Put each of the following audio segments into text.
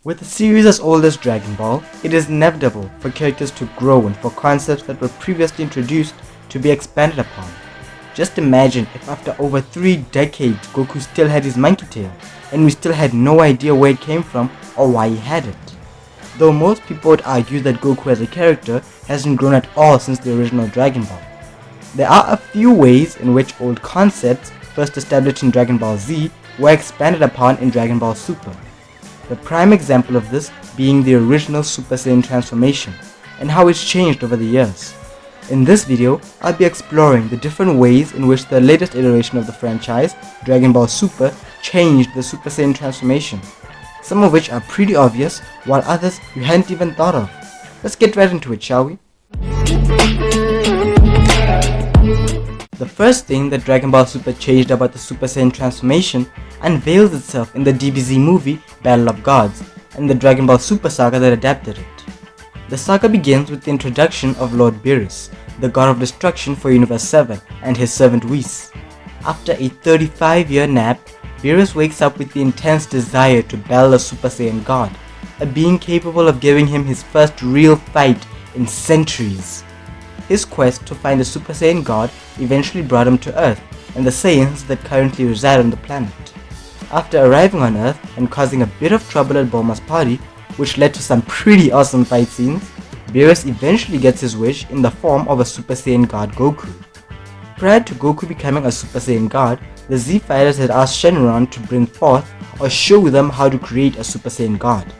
With a series as old as Dragon Ball, it is inevitable for characters to grow and for concepts that were previously introduced to be expanded upon. Just imagine if after over 3 decades Goku still had his monkey tail, and we still had no idea where it came from or why he had it. Though most people would argue that Goku as a character hasn't grown at all since the original Dragon Ball. There are a few ways in which old concepts first established in Dragon Ball Z were expanded upon in Dragon Ball Super. The prime example of this being the original Super Saiyan transformation and how it's changed over the years. In this video, I'll be exploring the different ways in which the latest iteration of the franchise, Dragon Ball Super, changed the Super Saiyan transformation, some of which are pretty obvious while others you hadn't even thought of. Let's get right into it, shall we? The first thing that Dragon Ball Super changed about the Super Saiyan transformation unveils itself in the DBZ movie Battle of Gods and the Dragon Ball Super saga that adapted it. The saga begins with the introduction of Lord Beerus, the god of destruction for Universe 7, and his servant Whis. After a 35-year nap, Beerus wakes up with the intense desire to battle a Super Saiyan god, a being capable of giving him his first real fight in centuries. His quest to find a Super Saiyan god eventually brought him to Earth and the Saiyans that currently reside on the planet. After arriving on Earth and causing a bit of trouble at Bulma's party, which led to some pretty awesome fight scenes, Beerus eventually gets his wish in the form of a Super Saiyan god Goku. Prior to Goku becoming a Super Saiyan god, the Z Fighters had asked Shenron to bring forth or show them how to create a Super Saiyan god.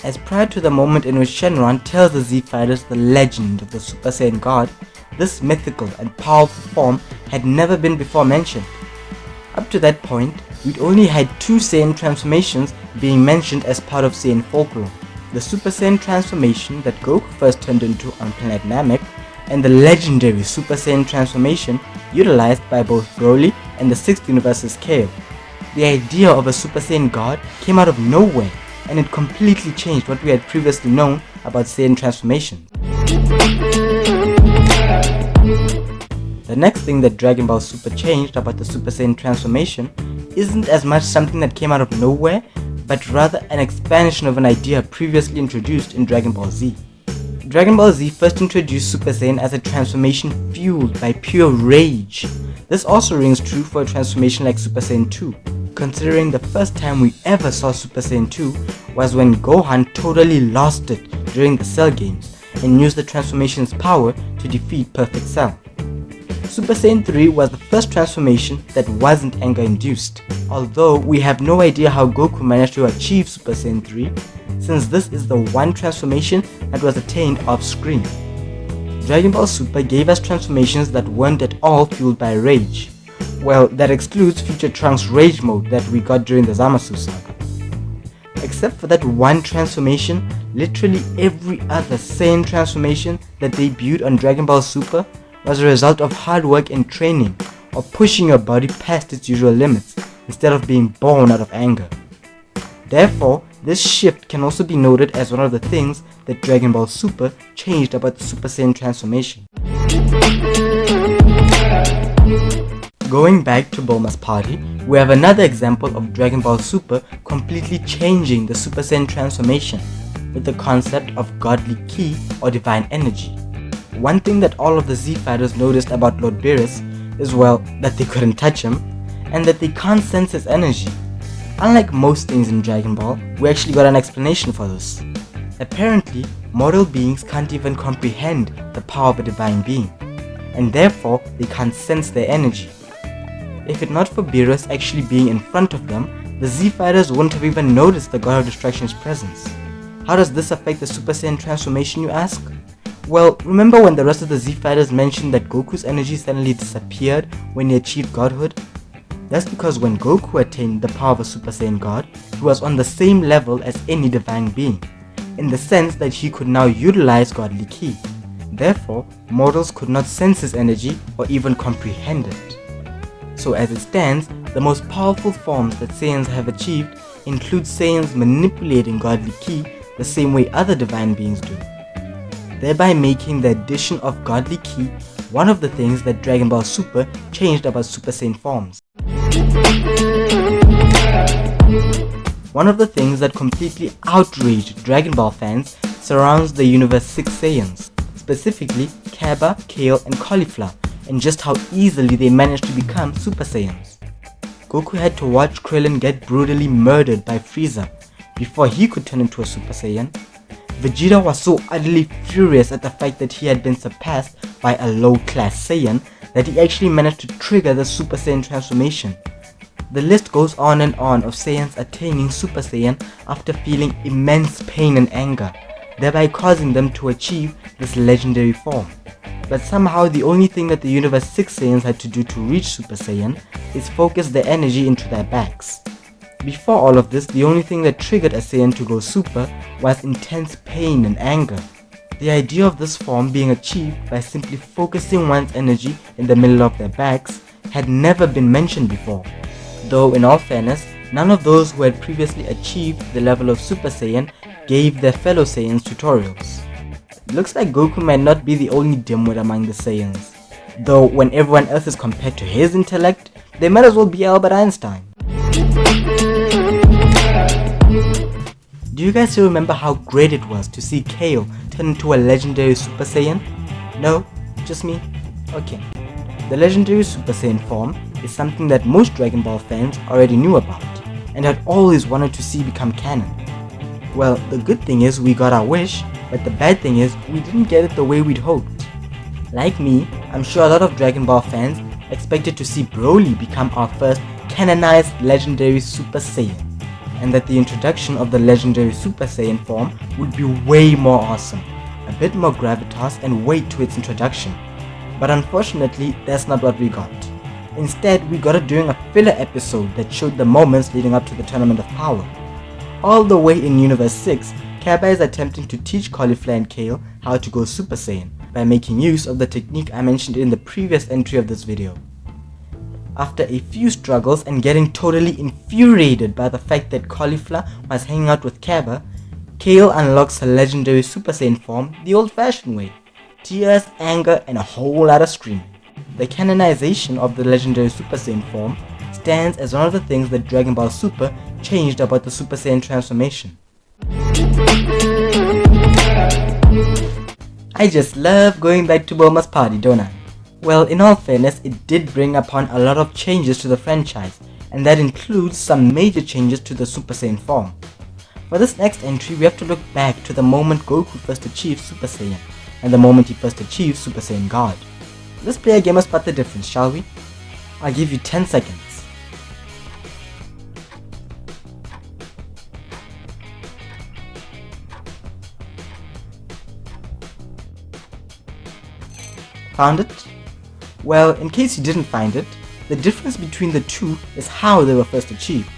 As prior to the moment in which Shenron tells the Z Fighters the legend of the Super Saiyan god, this mythical and powerful form had never been before mentioned. Up to that point, we'd only had 2 Saiyan transformations being mentioned as part of Saiyan folklore. The Super Saiyan transformation that Goku first turned into on planet Namek, and the legendary Super Saiyan transformation utilized by both Broly and the 6th Universe's Kale. The idea of a Super Saiyan god came out of nowhere, and it completely changed what we had previously known about Saiyan transformations. The next thing that Dragon Ball Super changed about the Super Saiyan transformation isn't as much something that came out of nowhere, but rather an expansion of an idea previously introduced in Dragon Ball Z. Dragon Ball Z first introduced Super Saiyan as a transformation fueled by pure rage. This also rings true for a transformation like Super Saiyan 2, considering the first time we ever saw Super Saiyan 2 was when Gohan totally lost it during the Cell games and used the transformation's power to defeat Perfect Cell. Super Saiyan 3 was the first transformation that wasn't anger induced, although we have no idea how Goku managed to achieve Super Saiyan 3, since this is the one transformation that was attained off screen. Dragon Ball Super gave us transformations that weren't at all fueled by rage. Well, that excludes Future Trunks Rage Mode that we got during the Zamasu saga. Except for that one transformation, literally every other Saiyan transformation that debuted on Dragon Ball Super was a result of hard work and training, or pushing your body past its usual limits, instead of being born out of anger. Therefore, this shift can also be noted as one of the things that Dragon Ball Super changed about the Super Saiyan transformation. Going back to Bulma's party, we have another example of Dragon Ball Super completely changing the Super Saiyan transformation with the concept of godly ki or divine energy. One thing that all of the Z Fighters noticed about Lord Beerus is, well, that they couldn't touch him and that they can't sense his energy. Unlike most things in Dragon Ball, we actually got an explanation for this. Apparently, mortal beings can't even comprehend the power of a divine being, and therefore they can't sense their energy. If it not for Beerus actually being in front of them, the Z Fighters wouldn't have even noticed the God of Destruction's presence. How does this affect the Super Saiyan transformation, you ask? Well, remember when the rest of the Z Fighters mentioned that Goku's energy suddenly disappeared when he achieved godhood? That's because when Goku attained the power of a Super Saiyan god, he was on the same level as any divine being, in the sense that he could now utilize godly ki. Therefore, mortals could not sense his energy or even comprehend it. So as it stands, the most powerful forms that Saiyans have achieved include Saiyans manipulating godly ki the same way other divine beings do, thereby making the addition of godly ki one of the things that Dragon Ball Super changed about Super Saiyan forms. One of the things that completely outraged Dragon Ball fans surrounds the Universe 6 Saiyans, specifically Cabba, Kale and Cauliflower, and just how easily they managed to become Super Saiyans. Goku had to watch Krillin get brutally murdered by Frieza before he could turn into a Super Saiyan. Vegeta was so utterly furious at the fact that he had been surpassed by a low-class Saiyan that he actually managed to trigger the Super Saiyan transformation. The list goes on and on of Saiyans attaining Super Saiyan after feeling immense pain and anger, thereby causing them to achieve this legendary form. But somehow the only thing that the Universe 6 Saiyans had to do to reach Super Saiyan is focus their energy into their backs. Before all of this, the only thing that triggered a Saiyan to go super was intense pain and anger. The idea of this form being achieved by simply focusing one's energy in the middle of their backs had never been mentioned before. Though in all fairness, none of those who had previously achieved the level of Super Saiyan gave their fellow Saiyans tutorials. It looks like Goku might not be the only dimwit among the Saiyans, though when everyone else is compared to his intellect, they might as well be Albert Einstein. Do you guys still remember how great it was to see Kale turn into a legendary Super Saiyan? No? Just me? Okay. The legendary Super Saiyan form is something that most Dragon Ball fans already knew about, and had always wanted to see become canon. Well, the good thing is we got our wish, but the bad thing is we didn't get it the way we'd hoped. Like me, I'm sure a lot of Dragon Ball fans expected to see Broly become our first canonized legendary Super Saiyan, and that the introduction of the legendary Super Saiyan form would be way more awesome, a bit more gravitas and weight to its introduction. But unfortunately, that's not what we got. Instead, we got it during a filler episode that showed the moments leading up to the Tournament of Power. All the way in Universe 6, Cabba is attempting to teach Cauliflower and Kale how to go Super Saiyan by making use of the technique I mentioned in the previous entry of this video. After a few struggles and getting totally infuriated by the fact that Cauliflower was hanging out with Cabba, Kale unlocks her legendary Super Saiyan form the old-fashioned way. Tears, anger, and a whole lot of screaming. The canonization of the legendary Super Saiyan form stands as one of the things that Dragon Ball Super changed about the Super Saiyan transformation. I just love going back to Bulma's party, don't I? Well, in all fairness, it did bring upon a lot of changes to the franchise, and that includes some major changes to the Super Saiyan form. For this next entry, we have to look back to the moment Goku first achieved Super Saiyan, and the moment he first achieved Super Saiyan God. Let's play a game of Spot the Difference, shall we? I'll give you 10 seconds. Found it? Well, in case you didn't find it, the difference between the two is how they were first achieved.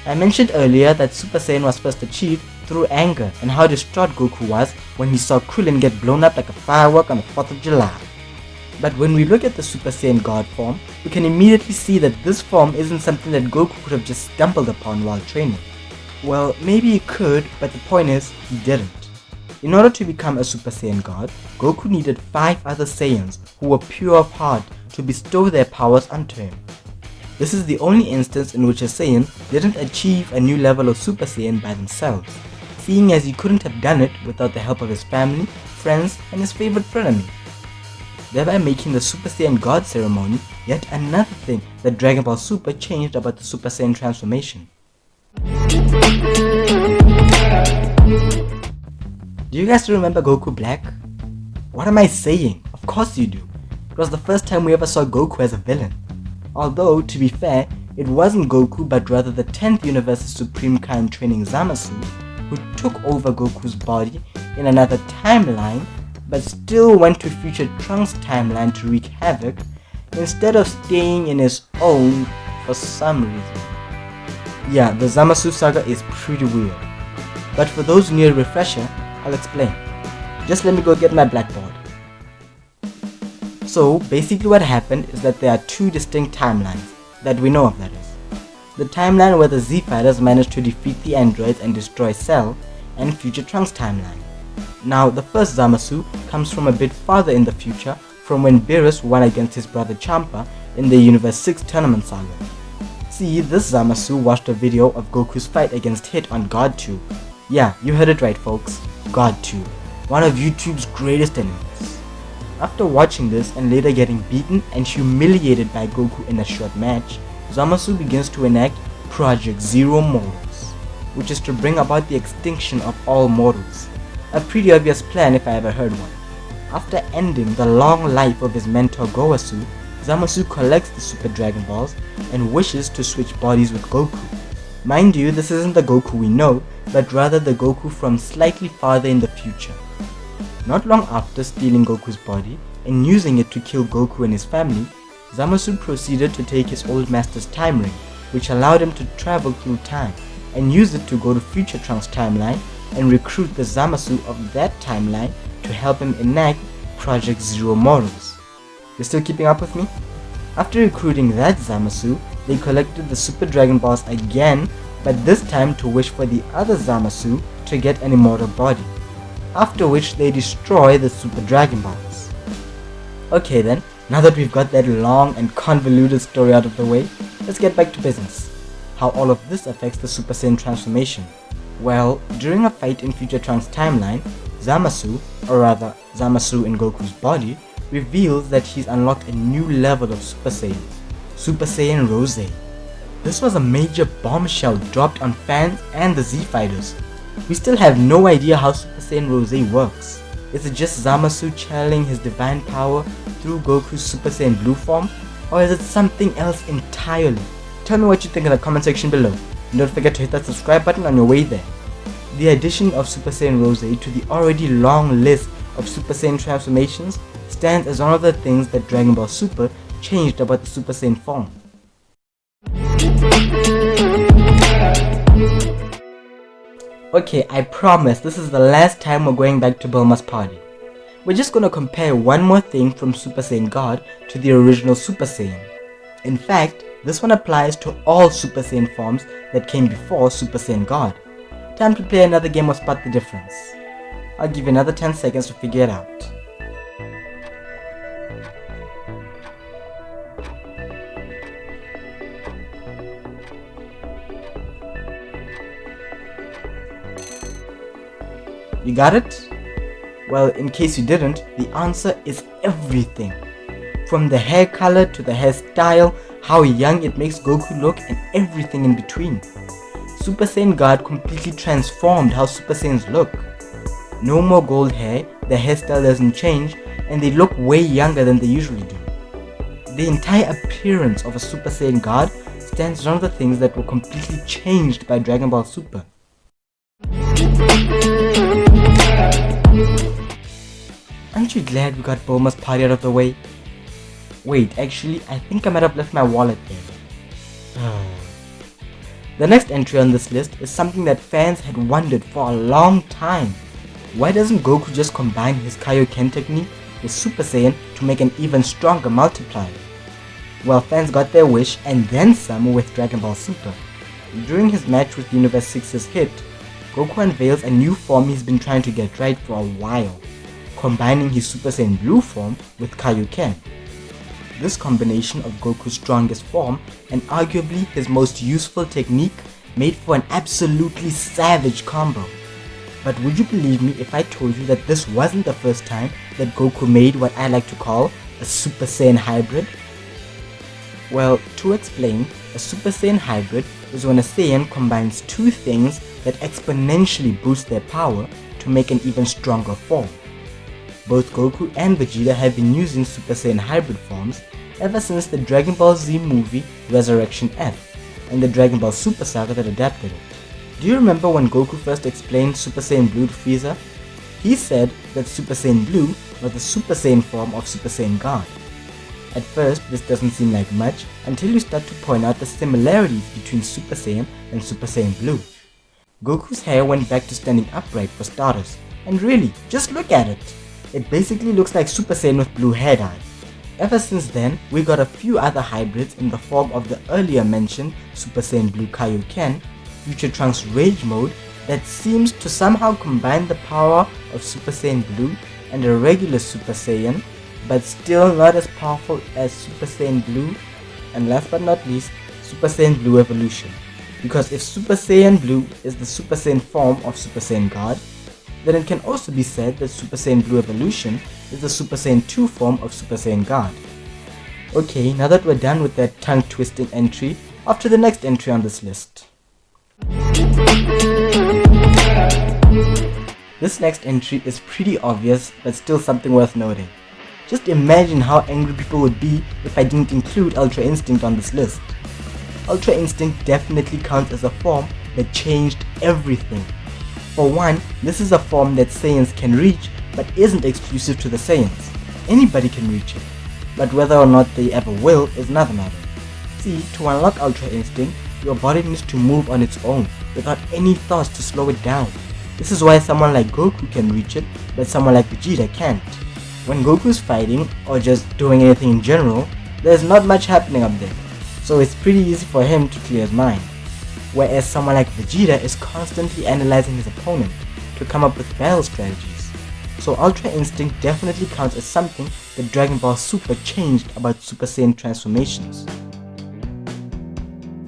I mentioned earlier that Super Saiyan was first achieved through anger and how distraught Goku was when he saw Krillin get blown up like a firework on the 4th of July. But when we look at the Super Saiyan God form, we can immediately see that this form isn't something that Goku could have just stumbled upon while training. Well, maybe he could, but the point is, he didn't. In order to become a Super Saiyan God, Goku needed 5 other Saiyans who were pure of heart to bestow their powers onto him. This is the only instance in which a Saiyan didn't achieve a new level of Super Saiyan by themselves, seeing as he couldn't have done it without the help of his family, friends, and his favorite frenemy, thereby making the Super Saiyan God ceremony yet another thing that Dragon Ball Super changed about the Super Saiyan transformation. Do you guys still remember Goku Black? What am I saying? Of course you do. It was the first time we ever saw Goku as a villain. Although, to be fair, it wasn't Goku but rather the 10th Universe's Supreme Khan training Zamasu who took over Goku's body in another timeline but still went to future Trunks' timeline to wreak havoc instead of staying in his own for some reason. Yeah, the Zamasu saga is pretty weird. But for those who need a refresher, I'll explain. Just let me go get my blackboard. So basically what happened is that there are 2 distinct timelines that we know of, that is. The timeline where the Z Fighters managed to defeat the androids and destroy Cell, and future Trunks timeline. Now the first Zamasu comes from a bit farther in the future, from when Beerus won against his brother Champa in the Universe 6 tournament saga. see, this Zamasu watched a video of Goku's fight against Hit on GodTube. Yeah, you heard it right folks, GodTube, one of YouTube's greatest enemies. After watching this and later getting beaten and humiliated by Goku in a short match, Zamasu begins to enact Project Zero Mortals, which is to bring about the extinction of all mortals. A pretty obvious plan if I ever heard one. After ending the long life of his mentor Gowasu, Zamasu collects the Super Dragon Balls and wishes to switch bodies with Goku. Mind you, this isn't the Goku we know, but rather the Goku from slightly farther in the future. Not long after stealing Goku's body and using it to kill Goku and his family, Zamasu proceeded to take his old master's time ring, which allowed him to travel through time, and use it to go to Future Trunks' timeline and recruit the Zamasu of that timeline to help him enact Project Zero Mortals. You still keeping up with me? After recruiting that Zamasu, they collected the Super Dragon Balls again, but this time to wish for the other Zamasu to get an immortal body, after which they destroy the Super Dragon Balls. Okay then, now that we've got that long and convoluted story out of the way, let's get back to business. How all of this affects the Super Saiyan transformation. Well, during a fight in Future Trunks' timeline, Zamasu, or rather Zamasu in Goku's body, reveals that he's unlocked a new level of Super Saiyan, Super Saiyan Rose. This was a major bombshell dropped on fans and the Z Fighters. We still have no idea how Super Saiyan Rose works. Is it just Zamasu channeling his divine power through Goku's Super Saiyan Blue form, or is it something else entirely? Tell me what you think in the comment section below, and don't forget to hit that subscribe button on your way there. The addition of Super Saiyan Rose to the already long list of Super Saiyan transformations stands as one of the things that Dragon Ball Super changed about the Super Saiyan form. Okay, I promise this is the last time we're going back to Bulma's party. We're just gonna compare one more thing from Super Saiyan God to the original Super Saiyan. In fact, this one applies to all Super Saiyan forms that came before Super Saiyan God. Time to play another game of Spot the Difference. I'll give you another 10 seconds to figure it out. You got it? Well, in case you didn't, the answer is everything. From the hair color to the hairstyle, how young it makes Goku look, and everything in between. Super Saiyan God completely transformed how Super Saiyans look. No more gold hair, their hairstyle doesn't change, and they look way younger than they usually do. The entire appearance of a Super Saiyan God stands as one of the things that were completely changed by Dragon Ball Super. Aren't you glad we got Bulma's party out of the way? Wait, actually, I think I might have left my wallet there. The next entry on this list is something that fans had wondered for a long time. Why doesn't Goku just combine his Kaioken technique with Super Saiyan to make an even stronger multiplier? Well, fans got their wish and then some with Dragon Ball Super. During his match with Universe 6's Hit, Goku unveils a new form he's been trying to get right for a while, combining his Super Saiyan Blue form with Kaioken. This combination of Goku's strongest form and arguably his most useful technique made for an absolutely savage combo. But would you believe me if I told you that this wasn't the first time that Goku made what I like to call a Super Saiyan hybrid? Well, to explain, a Super Saiyan hybrid is when a Saiyan combines two things that exponentially boost their power to make an even stronger form. Both Goku and Vegeta have been using Super Saiyan hybrid forms ever since the Dragon Ball Z movie Resurrection F and the Dragon Ball Super saga that adapted it. Do you remember when Goku first explained Super Saiyan Blue to Frieza? He said that Super Saiyan Blue was the Super Saiyan form of Super Saiyan God. At first, this doesn't seem like much until you start to point out the similarities between Super Saiyan and Super Saiyan Blue. Goku's hair went back to standing upright for starters, and really, just look at it. It basically looks like Super Saiyan with blue hair dye. Ever since then, we got a few other hybrids in the form of the earlier mentioned Super Saiyan Blue Kaioken, Future Trunks Rage Mode that seems to somehow combine the power of Super Saiyan Blue and a regular Super Saiyan, but still not as powerful as Super Saiyan Blue, and last but not least, Super Saiyan Blue evolution. Because if Super Saiyan Blue is the Super Saiyan form of Super Saiyan God, then it can also be said that Super Saiyan Blue evolution is the Super Saiyan 2 form of Super Saiyan God. Okay, now that we're done with that tongue-twisting entry, off to the next entry on this list. This next entry is pretty obvious, but still something worth noting. Just imagine how angry people would be if I didn't include Ultra Instinct on this list. Ultra Instinct definitely counts as a form that changed everything. For one, this is a form that Saiyans can reach, but isn't exclusive to the Saiyans. Anybody can reach it, but whether or not they ever will is another matter. See, to unlock Ultra Instinct, your body needs to move on its own, without any thoughts to slow it down. This is why someone like Goku can reach it, but someone like Vegeta can't. When Goku's fighting, or just doing anything in general, there's not much happening up there, so it's pretty easy for him to clear his mind. Whereas someone like Vegeta is constantly analyzing his opponent to come up with battle strategies. So Ultra Instinct definitely counts as something that Dragon Ball Super changed about Super Saiyan transformations.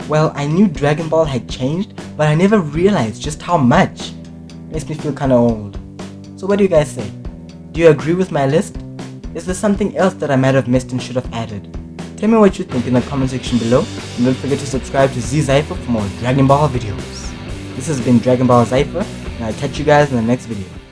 Well, I knew Dragon Ball had changed, but I never realized just how much. Makes me feel kinda old. So what do you guys say? Do you agree with my list? Is there something else that I might have missed and should have added? Tell me what you think in the comment section below, and don't forget to subscribe to Zeezypher for more Dragon Ball videos. This has been Dragon Ball Zypher, and I'll catch you guys in the next video.